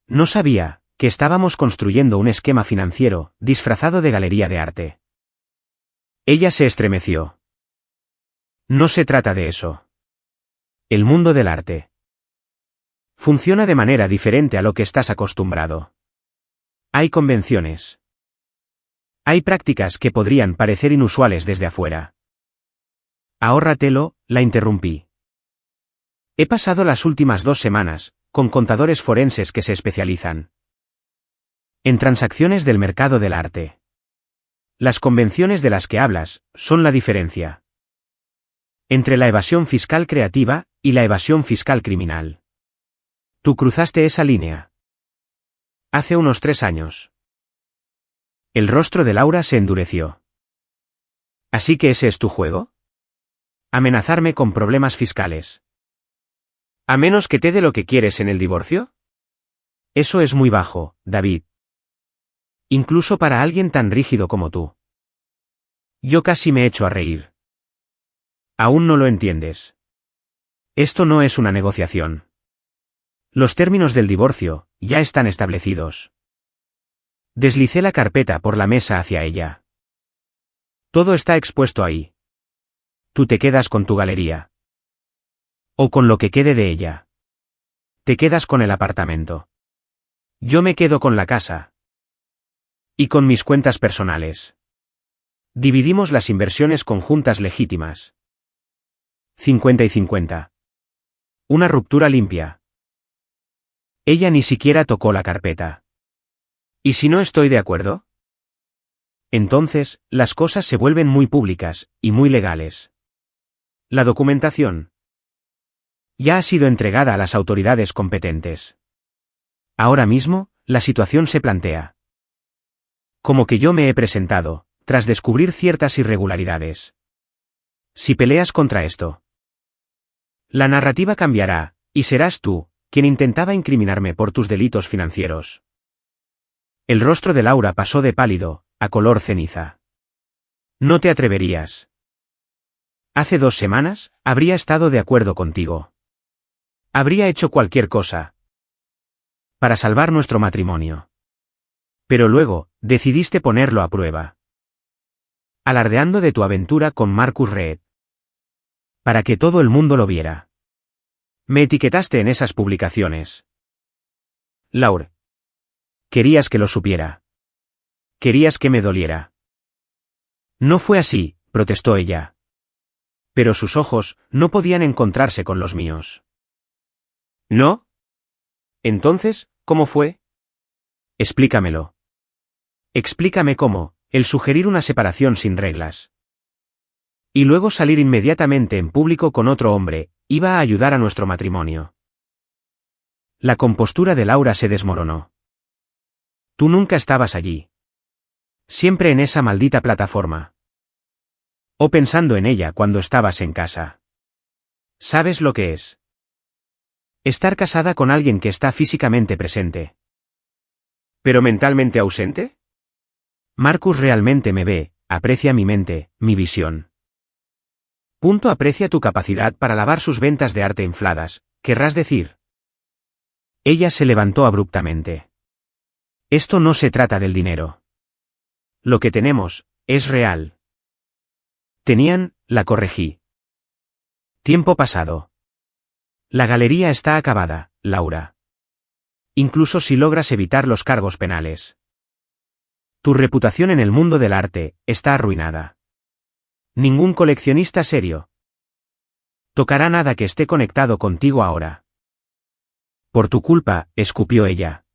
Speaker 1: No sabía que estábamos construyendo un esquema financiero, disfrazado de galería de arte. Ella se estremeció. No se trata de eso. El mundo del arte funciona de manera diferente a lo que estás acostumbrado. Hay convenciones. Hay prácticas que podrían parecer inusuales desde afuera. Ahórratelo, la interrumpí. He pasado las últimas 2 semanas con contadores forenses que se especializan en transacciones del mercado del arte. Las convenciones de las que hablas son la diferencia entre la evasión fiscal creativa y la evasión fiscal criminal. Tú cruzaste esa línea hace unos 3 años. El rostro de Laura se endureció. ¿Así que ese es tu juego? ¿Amenazarme con problemas fiscales? ¿A menos que te dé lo que quieres en el divorcio? Eso es muy bajo, David. Incluso para alguien tan rígido como tú. Yo casi me echo a reír. Aún no lo entiendes. Esto no es una negociación. Los términos del divorcio ya están establecidos. Deslicé la carpeta por la mesa hacia ella. Todo está expuesto ahí. Tú te quedas con tu galería. O con lo que quede de ella. Te quedas con el apartamento. Yo me quedo con la casa. Y con mis cuentas personales. Dividimos las inversiones conjuntas legítimas. 50 y 50. Una ruptura limpia. Ella ni siquiera tocó la carpeta. ¿Y si no estoy de acuerdo? Entonces, las cosas se vuelven muy públicas y muy legales. La documentación ya ha sido entregada a las autoridades competentes. Ahora mismo, la situación se plantea como que yo me he presentado, tras descubrir ciertas irregularidades. Si peleas contra esto, la narrativa cambiará, y serás tú, quien intentaba incriminarme por tus delitos financieros. El rostro de Laura pasó de pálido a color ceniza. No te atreverías. Hace 2 semanas, habría estado de acuerdo contigo. Habría hecho cualquier cosa para salvar nuestro matrimonio. Pero luego, decidiste ponerlo a prueba. Alardeando de tu aventura con Marcus Reed. Para que todo el mundo lo viera. Me etiquetaste en esas publicaciones. Laura. Querías que lo supiera. Querías que me doliera. No fue así, protestó ella. Pero sus ojos no podían encontrarse con los míos. ¿No? Entonces, ¿cómo fue? Explícamelo. Explícame cómo, el sugerir una separación sin reglas. Y luego salir inmediatamente en público con otro hombre, iba a ayudar a nuestro matrimonio. La compostura de Laura se desmoronó. Tú nunca estabas allí. Siempre en esa maldita plataforma. O pensando en ella cuando estabas en casa. ¿Sabes lo que es? Estar casada con alguien que está físicamente presente. ¿Pero mentalmente ausente? Marcus realmente me ve, aprecia mi mente, mi visión. Aprecia tu capacidad para lavar sus ventas de arte infladas, querrás decir. Ella se levantó abruptamente. Esto no se trata del dinero. Lo que tenemos, es real. Tenían, la corregí. Tiempo pasado. La galería está acabada, Laura. Incluso si logras evitar los cargos penales. Tu reputación en el mundo del arte está arruinada. Ningún coleccionista serio tocará nada que esté conectado contigo ahora. Por tu culpa, escupió ella.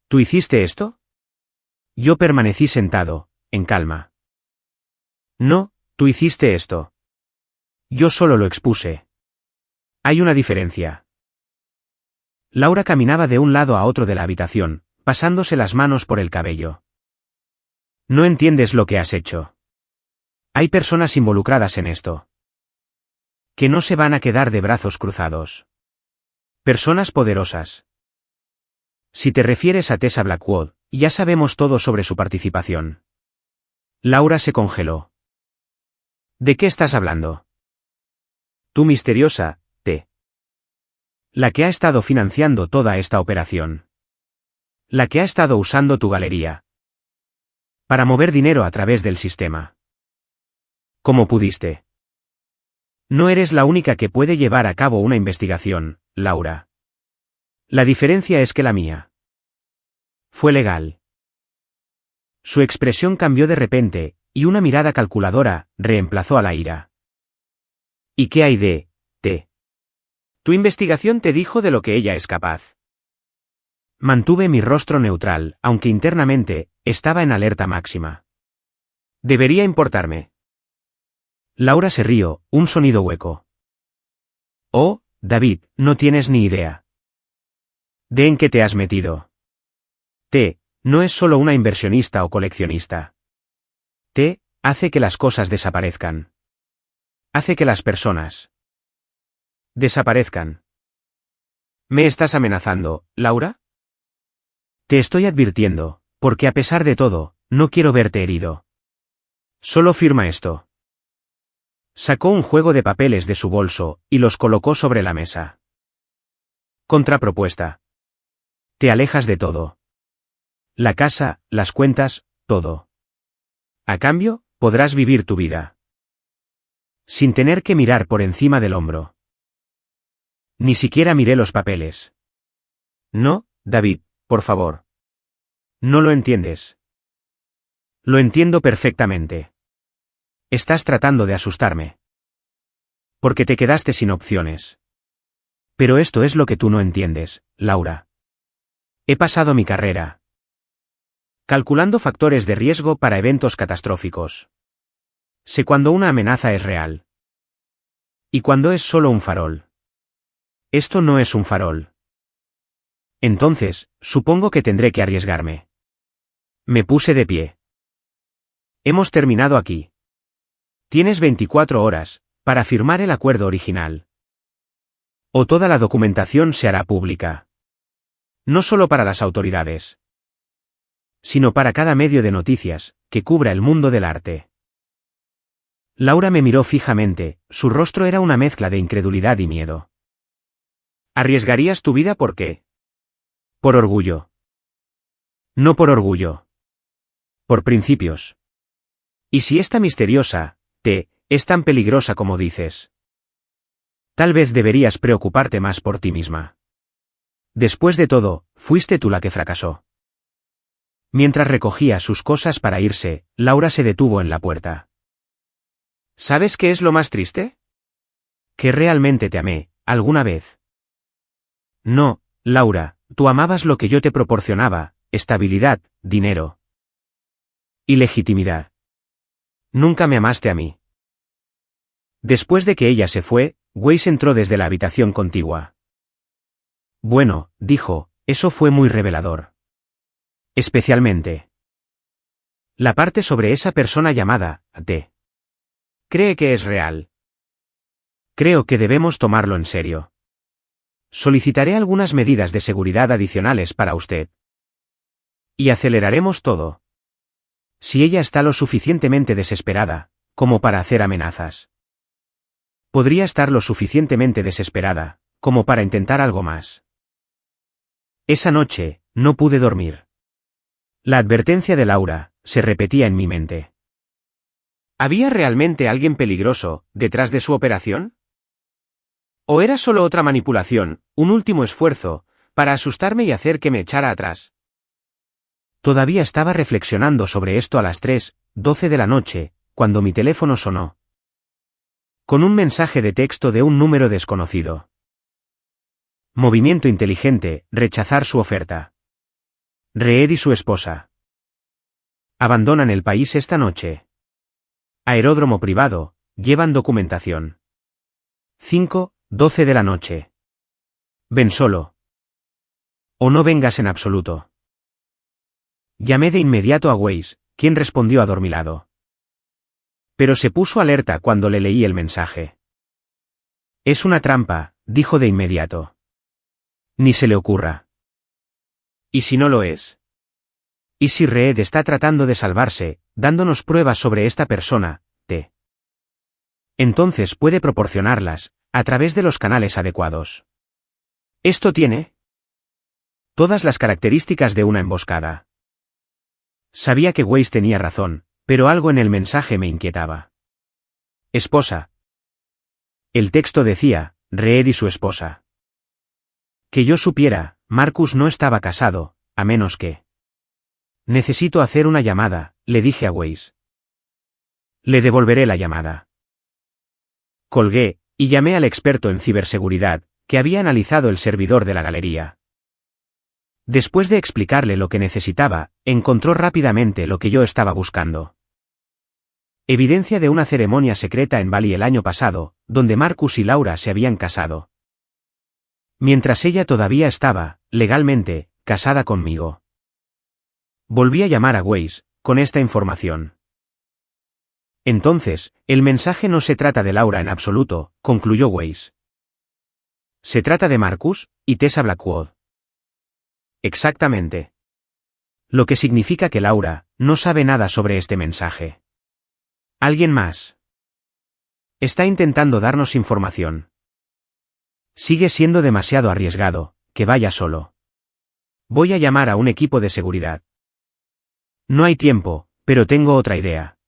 Speaker 1: ¿Tú hiciste esto? Yo permanecí sentado, en calma. No, tú hiciste esto. Yo solo lo expuse. Hay una diferencia. Laura caminaba de un lado a otro de la habitación, pasándose las manos por el cabello. No entiendes lo que has hecho. Hay personas involucradas en esto. Que no se van a quedar de brazos cruzados. Personas poderosas. Si te refieres a Tessa Blackwood, ya sabemos todo sobre su participación. Laura se congeló. ¿De qué estás hablando? Tú misteriosa, T. La que ha estado financiando toda esta operación. La que ha estado usando tu galería. Para mover dinero a través del sistema. ¿Cómo pudiste? No eres la única que puede llevar a cabo una investigación, Laura. La diferencia es que la mía fue legal. Su expresión cambió de repente, y una mirada calculadora reemplazó a la ira. ¿Y qué hay de T? Tu investigación te dijo de lo que ella es capaz. Mantuve mi rostro neutral, aunque internamente estaba en alerta máxima. Debería importarme. Laura se rió, un sonido hueco. Oh, David, no tienes ni idea. ¿De en qué te has metido? T no es solo una inversionista o coleccionista. T hace que las cosas desaparezcan. Hace que las personas desaparezcan. ¿Me estás amenazando, Laura? Te estoy advirtiendo, porque a pesar de todo, no quiero verte herido. Solo firma esto. Sacó un juego de papeles de su bolso y los colocó sobre la mesa. Contrapropuesta. Te alejas de todo. La casa, las cuentas, todo. A cambio, podrás vivir tu vida. Sin tener que mirar por encima del hombro. Ni siquiera miré los papeles. No, David, por favor. No lo entiendes. Lo entiendo perfectamente. Estás tratando de asustarme. Porque te quedaste sin opciones. Pero esto es lo que tú no entiendes, Laura. He pasado mi carrera calculando factores de riesgo para eventos catastróficos. Sé cuando una amenaza es real. Y cuando es solo un farol. Esto no es un farol. Entonces, supongo que tendré que arriesgarme. Me puse de pie. Hemos terminado aquí. Tienes 24 horas para firmar el acuerdo original. O toda la documentación se hará pública. No solo para las autoridades, sino para cada medio de noticias que cubra el mundo del arte. Laura me miró fijamente, su rostro era una mezcla de incredulidad y miedo. ¿Arriesgarías tu vida por qué? Por orgullo. No por orgullo. Por principios. ¿Y si esta misteriosa T es tan peligrosa como dices? Tal vez deberías preocuparte más por ti misma. Después de todo, fuiste tú la que fracasó. Mientras recogía sus cosas para irse, Laura se detuvo en la puerta. ¿Sabes qué es lo más triste? Que realmente te amé, alguna vez. No, Laura, tú amabas lo que yo te proporcionaba, estabilidad, dinero. Y legitimidad. Nunca me amaste a mí. Después de que ella se fue, Weiss entró desde la habitación contigua. Bueno, dijo, eso fue muy revelador. Especialmente la parte sobre esa persona llamada T. ¿Cree que es real? Creo que debemos tomarlo en serio. Solicitaré algunas medidas de seguridad adicionales para usted. Y aceleraremos todo. Si ella está lo suficientemente desesperada, como para hacer amenazas. Podría estar lo suficientemente desesperada, como para intentar algo más. Esa noche, no pude dormir. La advertencia de Laura se repetía en mi mente. ¿Había realmente alguien peligroso detrás de su operación? ¿O era solo otra manipulación, un último esfuerzo, para asustarme y hacer que me echara atrás? Todavía estaba reflexionando sobre esto a las 3:12 de la noche, cuando mi teléfono sonó. Con un mensaje de texto de un número desconocido. Movimiento inteligente, rechazar su oferta. Reed y su esposa abandonan el país esta noche. Aeródromo privado, llevan documentación. 5:12 de la noche. Ven solo. O no vengas en absoluto. Llamé de inmediato a Weiss, quien respondió adormilado. Pero se puso alerta cuando le leí el mensaje. Es una trampa, dijo de inmediato. Ni se le ocurra. ¿Y si no lo es? ¿Y si Reed está tratando de salvarse, dándonos pruebas sobre esta persona, T? Entonces puede proporcionarlas, a través de los canales adecuados. Esto tiene todas las características de una emboscada. Sabía que Weiss tenía razón, pero algo en el mensaje me inquietaba. Esposa. El texto decía, Reed y su esposa. Que yo supiera, Marcus no estaba casado, a menos que... Necesito hacer una llamada, le dije a Weiss. Le devolveré la llamada. Colgué, y llamé al experto en ciberseguridad, que había analizado el servidor de la galería. Después de explicarle lo que necesitaba, encontró rápidamente lo que yo estaba buscando. Evidencia de una ceremonia secreta en Bali el año pasado, donde Marcus y Laura se habían casado. Mientras ella todavía estaba, legalmente, casada conmigo. Volví a llamar a Weiss, con esta información. Entonces, el mensaje no se trata de Laura en absoluto, concluyó Weiss. Se trata de Marcus y Tessa Blackwood. Exactamente. Lo que significa que Laura no sabe nada sobre este mensaje. ¿Alguien más? Está intentando darnos información. Sigue siendo demasiado arriesgado, que vaya solo. Voy a llamar a un equipo de seguridad. No hay tiempo, pero tengo otra idea.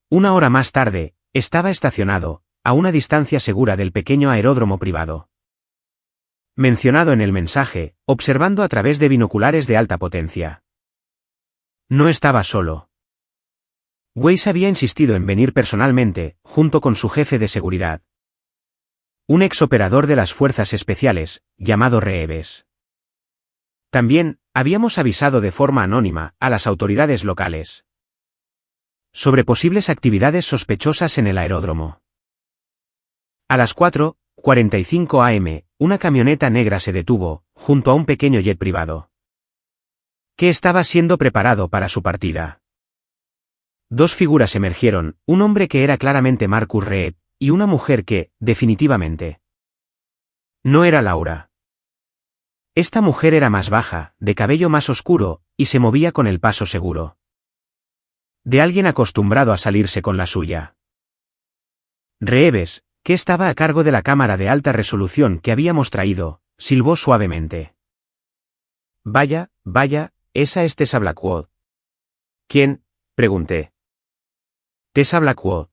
Speaker 1: Una hora más tarde, estaba estacionado, a una distancia segura del pequeño aeródromo privado mencionado en el mensaje, observando a través de binoculares de alta potencia. No estaba solo. Weiss había insistido en venir personalmente, junto con su jefe de seguridad. Un exoperador de las fuerzas especiales, llamado Reeves. También, habíamos avisado de forma anónima a las autoridades locales sobre posibles actividades sospechosas en el aeródromo. A las 4:45 am, una camioneta negra se detuvo, junto a un pequeño jet privado, que estaba siendo preparado para su partida. Dos figuras emergieron, un hombre que era claramente Marcus Reed, y una mujer que, definitivamente, no era Laura. Esta mujer era más baja, de cabello más oscuro, y se movía con el paso seguro de alguien acostumbrado a salirse con la suya. Reeves, que estaba a cargo de la cámara de alta resolución que habíamos traído, silbó suavemente. Vaya, esa es Tessa Blackwood. ¿Quién? Pregunté. Tessa Blackwood.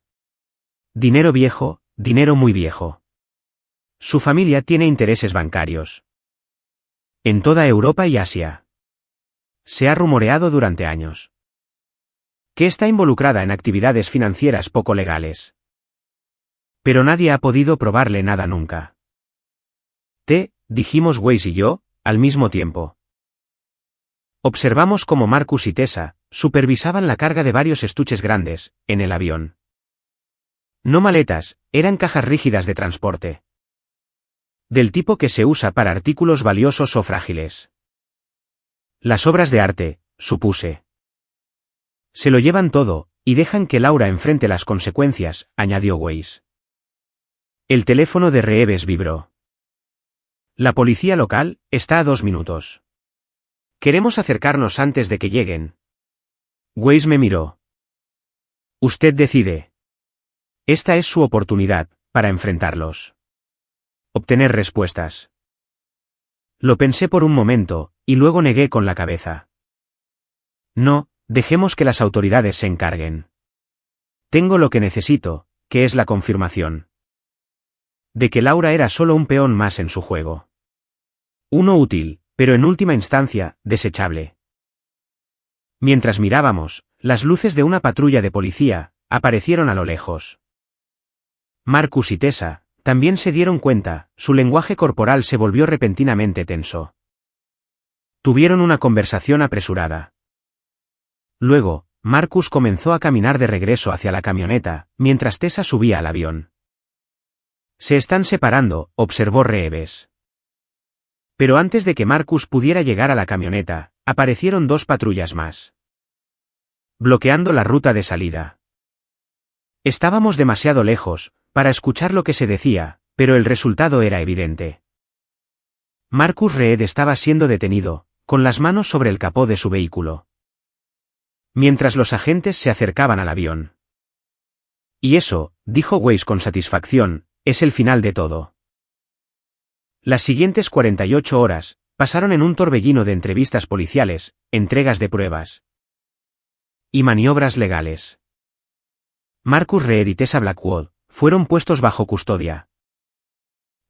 Speaker 1: Dinero viejo, dinero muy viejo. Su familia tiene intereses bancarios en toda Europa y Asia. Se ha rumoreado durante años que está involucrada en actividades financieras poco legales. Pero nadie ha podido probarle nada nunca. Dijimos Weiss y yo, al mismo tiempo. Observamos cómo Marcus y Tessa supervisaban la carga de varios estuches grandes, en el avión. No maletas, eran cajas rígidas de transporte. Del tipo que se usa para artículos valiosos o frágiles. Las obras de arte, supuse. Se lo llevan todo, y dejan que Laura enfrente las consecuencias, añadió Weiss. El teléfono de Reeves vibró. La policía local está a 2 minutos. Queremos acercarnos antes de que lleguen. Weiss me miró. Usted decide. Esta es su oportunidad, para enfrentarlos. Obtener respuestas. Lo pensé por un momento, y luego negué con la cabeza. No, dejemos que las autoridades se encarguen. Tengo lo que necesito, que es la confirmación de que Laura era solo un peón más en su juego. Uno útil, pero en última instancia, desechable. Mientras mirábamos, las luces de una patrulla de policía aparecieron a lo lejos. Marcus y Tessa también se dieron cuenta, su lenguaje corporal se volvió repentinamente tenso. Tuvieron una conversación apresurada. Luego, Marcus comenzó a caminar de regreso hacia la camioneta, mientras Tessa subía al avión. Se están separando, observó Reeves. Pero antes de que Marcus pudiera llegar a la camioneta, aparecieron 2 patrullas más, bloqueando la ruta de salida. Estábamos demasiado lejos para escuchar lo que se decía, pero el resultado era evidente. Marcus Reed estaba siendo detenido, con las manos sobre el capó de su vehículo, mientras los agentes se acercaban al avión. Y eso, dijo Weiss con satisfacción, es el final de todo. Las siguientes 48 horas pasaron en un torbellino de entrevistas policiales, entregas de pruebas y maniobras legales. Marcus Reed y Tessa Blackwood fueron puestos bajo custodia,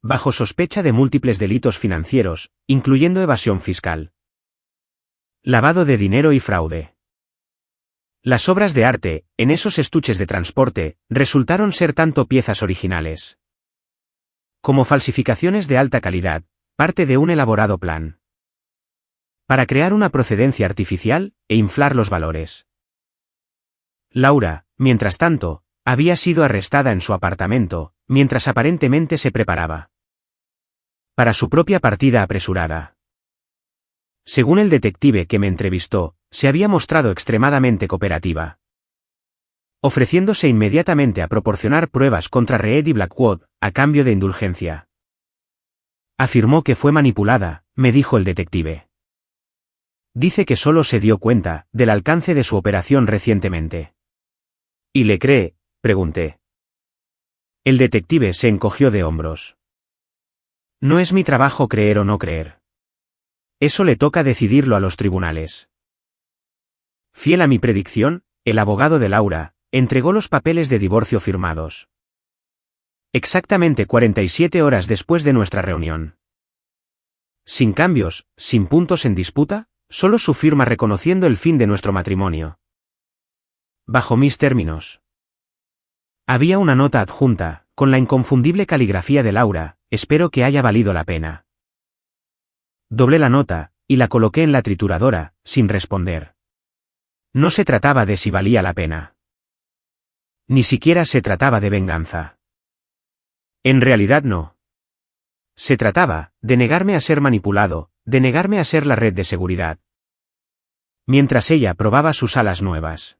Speaker 1: bajo sospecha de múltiples delitos financieros, incluyendo evasión fiscal. lavado de dinero y fraude. Las obras de arte, en esos estuches de transporte, resultaron ser tanto piezas originales como falsificaciones de alta calidad, parte de un elaborado plan para crear una procedencia artificial e inflar los valores. Laura, mientras tanto, había sido arrestada en su apartamento, mientras aparentemente se preparaba para su propia partida apresurada. Según el detective que me entrevistó, se había mostrado extremadamente cooperativa, ofreciéndose inmediatamente a proporcionar pruebas contra Reed y Blackwood, a cambio de indulgencia. Afirmó que fue manipulada, me dijo el detective. Dice que solo se dio cuenta del alcance de su operación recientemente. ¿Y le cree?, pregunté. El detective se encogió de hombros. No es mi trabajo creer o no creer. Eso le toca decidirlo a los tribunales. Fiel a mi predicción, el abogado de Laura entregó los papeles de divorcio firmados. Exactamente 47 horas después de nuestra reunión. Sin cambios, sin puntos en disputa, solo su firma reconociendo el fin de nuestro matrimonio. Bajo mis términos. Había una nota adjunta, con la inconfundible caligrafía de Laura, espero que haya valido la pena. Doblé la nota, y la coloqué en la trituradora, sin responder. No se trataba de si valía la pena. Ni siquiera se trataba de venganza. En realidad no. Se trataba de negarme a ser manipulado, de negarme a ser la red de seguridad. Mientras ella probaba sus alas nuevas.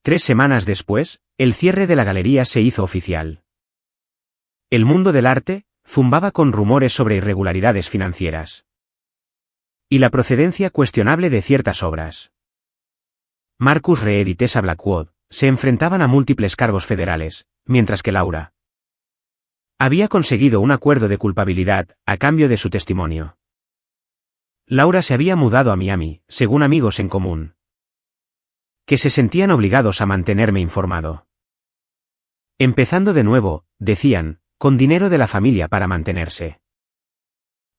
Speaker 1: 3 semanas después, el cierre de la galería se hizo oficial. El mundo del arte zumbaba con rumores sobre irregularidades financieras y la procedencia cuestionable de ciertas obras. Marcus Reed y Tessa Blackwood se enfrentaban a múltiples cargos federales, mientras que Laura había conseguido un acuerdo de culpabilidad a cambio de su testimonio. Laura se había mudado a Miami, según amigos en común, que se sentían obligados a mantenerme informado. Empezando de nuevo, decían, con dinero de la familia para mantenerse.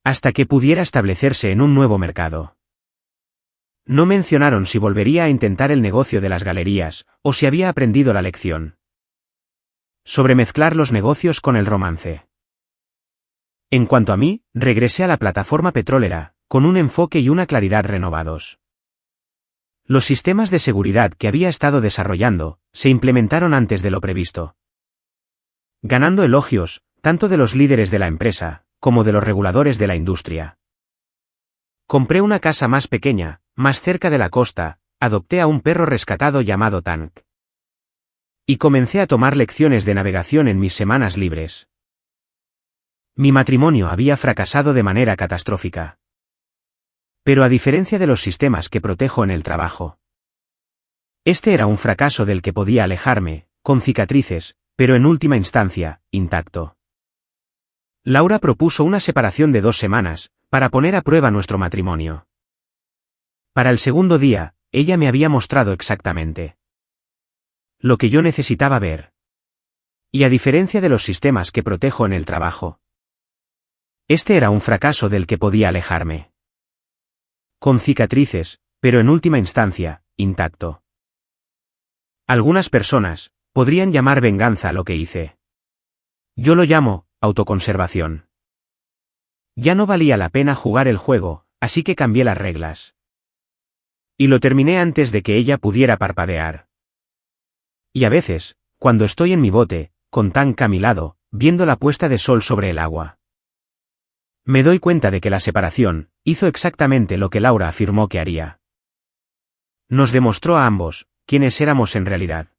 Speaker 1: Hasta que pudiera establecerse en un nuevo mercado. No mencionaron si volvería a intentar el negocio de las galerías, o si había aprendido la lección sobre mezclar los negocios con el romance. En cuanto a mí, regresé a la plataforma petrolera, con un enfoque y una claridad renovados. Los sistemas de seguridad que había estado desarrollando, se implementaron antes de lo previsto. Ganando elogios, tanto de los líderes de la empresa, como de los reguladores de la industria. Compré una casa más pequeña, más cerca de la costa, adopté a un perro rescatado llamado Tank. Y comencé a tomar lecciones de navegación en mis semanas libres. Mi matrimonio había fracasado de manera catastrófica. Pero a diferencia de los sistemas que protejo en el trabajo. Este era un fracaso del que podía alejarme, con cicatrices, pero en última instancia, intacto. Laura propuso una separación de 2 semanas, para poner a prueba nuestro matrimonio. Para el segundo día, ella me había mostrado exactamente lo que yo necesitaba ver. Y a diferencia de los sistemas que protejo en el trabajo, este era un fracaso del que podía alejarme. Con cicatrices, pero en última instancia, intacto. Algunas personas podrían llamar venganza lo que hice. Yo lo llamo autoconservación. Ya no valía la pena jugar el juego, así que cambié las reglas. Y lo terminé antes de que ella pudiera parpadear. Y a veces, cuando estoy en mi bote, con Tank a mi lado, viendo la puesta de sol sobre el agua, me doy cuenta de que la separación hizo exactamente lo que Laura afirmó que haría. Nos demostró a ambos quiénes éramos en realidad.